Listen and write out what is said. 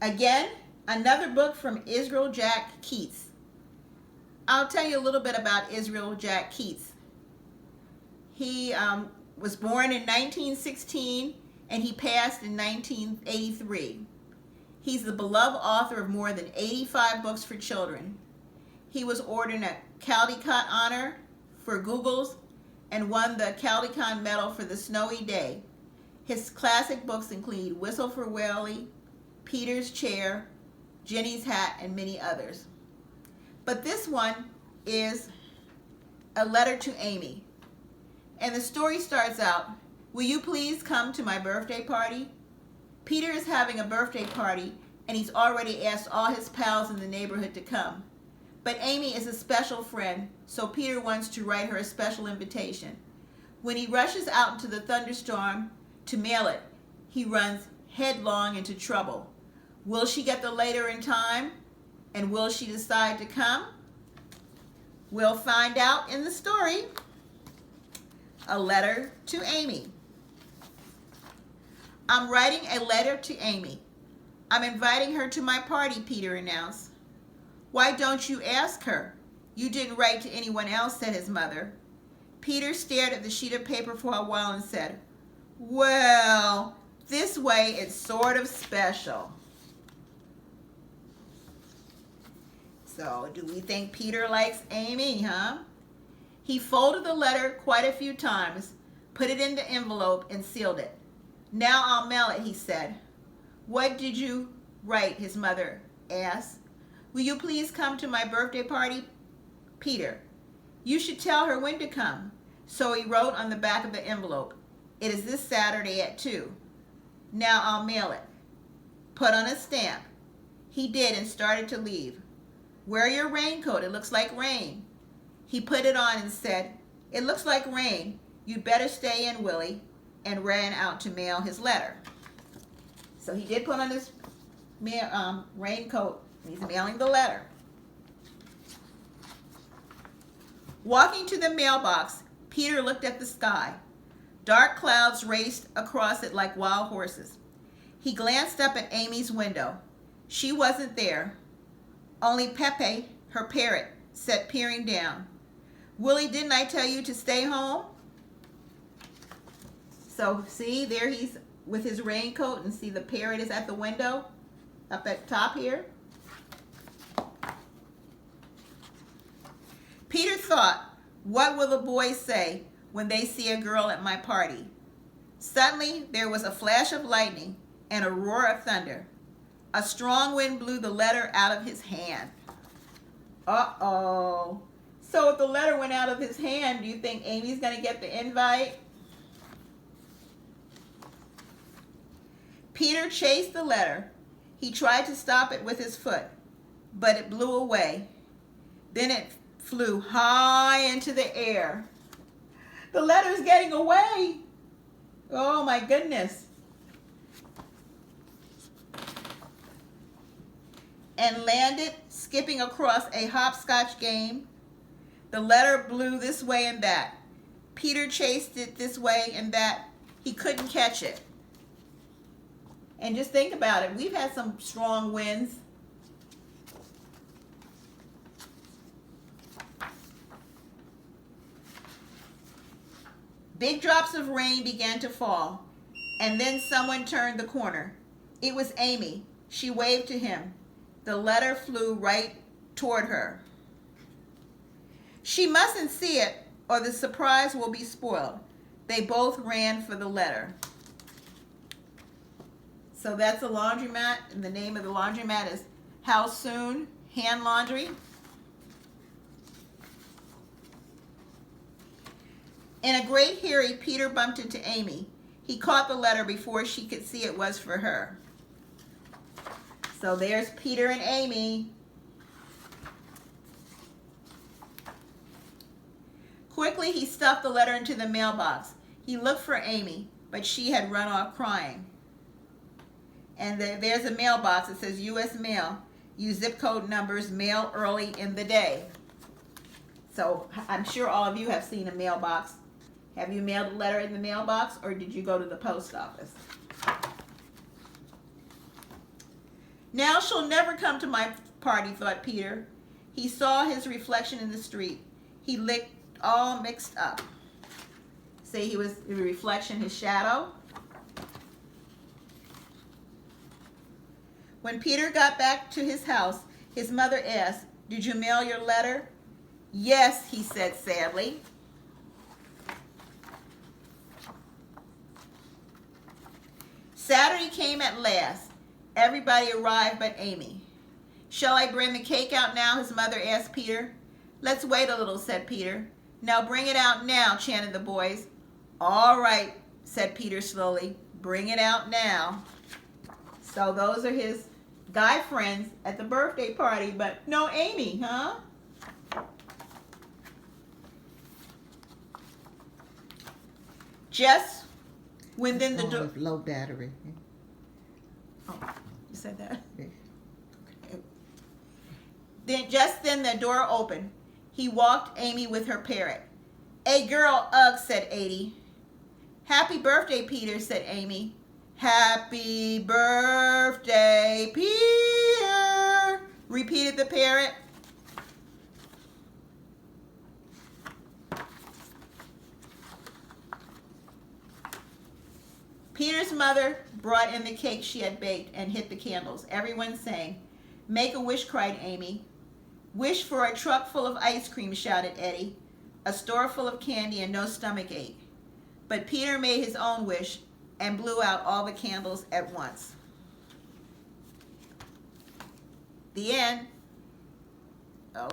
Again, another book from Israel Jack Keats. I'll tell you a little bit about Israel Jack Keats. He was born in 1916 and he passed in 1983. He's the beloved author of more than 85 books for children. He was awarded a Caldecott Honor for Google's and won the Caldecott Medal for The Snowy Day. His classic books include Whistle for Willie, Peter's Chair, Jenny's Hat, and many others. But this one is a letter to Amy. And the story starts out, "Will you please come to my birthday party?" Peter is having a birthday party and he's already asked all his pals in the neighborhood to come. But Amy is a special friend, so Peter wants to write her a special invitation. When he rushes out into the thunderstorm to mail it, he runs headlong into trouble. Will she get the letter in time? And will she decide to come? We'll find out in the story. A letter to Amy. "I'm writing a letter to Amy. I'm inviting her to my party," Peter announced. "Why don't you ask her? You didn't write to anyone else," said his mother. Peter stared at the sheet of paper for a while and said, "Well, this way it's sort of special." So, do we think Peter likes Amy, huh? He folded the letter quite a few times, put it in the envelope, and sealed it. "Now I'll mail it," he said. "What did you write?" his mother asked. "Will you please come to my birthday party, Peter? You should tell her when to come." So he wrote on the back of the envelope, "It is this Saturday at 2. Now I'll mail it." Put on a stamp. He did and started to leave. "Wear your raincoat, it looks like rain." He put it on and said, "It looks like rain. You'd better stay in, Willie," and ran out to mail his letter. So he did put on his raincoat. He's mailing the letter. Walking to the mailbox, Peter looked at the sky. Dark clouds raced across it like wild horses. He glanced up at Amy's window. She wasn't there. Only Pepe, her parrot, sat peering down. "Willie, didn't I tell you to stay home?" So see, there he's with his raincoat, and see the parrot is at the window up at the top here. Peter thought, what will the boys say when they see a girl at my party? Suddenly, there was a flash of lightning and a roar of thunder. A strong wind blew the letter out of his hand. Uh-oh. So if the letter went out of his hand, do you think Amy's going to get the invite? Peter chased the letter. He tried to stop it with his foot, but it blew away. Then it flew high into the air. The letter's getting away. Oh my goodness. And landed, skipping across a hopscotch game. The letter blew this way and that. Peter chased it this way and that. He couldn't catch it. And just think about it. We've had some strong winds. Big drops of rain began to fall, and then someone turned the corner. It was Amy. She waved to him. The letter flew right toward her. She mustn't see it, or the surprise will be spoiled. They both ran for the letter. So that's the laundromat, and the name of the laundromat is How Soon Hand Laundry. In a great hurry, Peter bumped into Amy. He caught the letter before she could see it was for her. So there's Peter and Amy. Quickly, he stuffed the letter into the mailbox. He looked for Amy, but she had run off crying. And there's a mailbox. It says U.S. Mail. Use zip code numbers, mail early in the day. So I'm sure all of you have seen a mailbox. Have you mailed a letter in the mailbox, or did you go to the post office? Now she'll never come to my party, thought Peter. He saw his reflection in the street. He looked all mixed up. See, he was the reflection, his shadow. When Peter got back to his house, his mother asked, "Did you mail your letter?" "Yes," he said sadly. Saturday came at last. Everybody arrived but Amy. "Shall I bring the cake out now?" his mother asked Peter. "Let's wait a little," said Peter. "Now bring it out now," chanted the boys. "All right," said Peter slowly. "Bring it out now." So those are his guy friends at the birthday party, but no Amy, huh? Just when then the door... Low battery. Oh, you said that? Yeah. Just then the door opened. He walked Amy with her parrot. "Hey girl, ugh," said Adie. "Happy birthday, Peter," said Amy. "Happy birthday, Peter," repeated the parrot. Peter's mother brought in the cake she had baked and hit the candles. Everyone sang. "Make a wish," cried Amy. "Wish for a truck full of ice cream," shouted Eddie. "A store full of candy and no stomach ache." But Peter made his own wish and blew out all the candles at once. The end. Oh.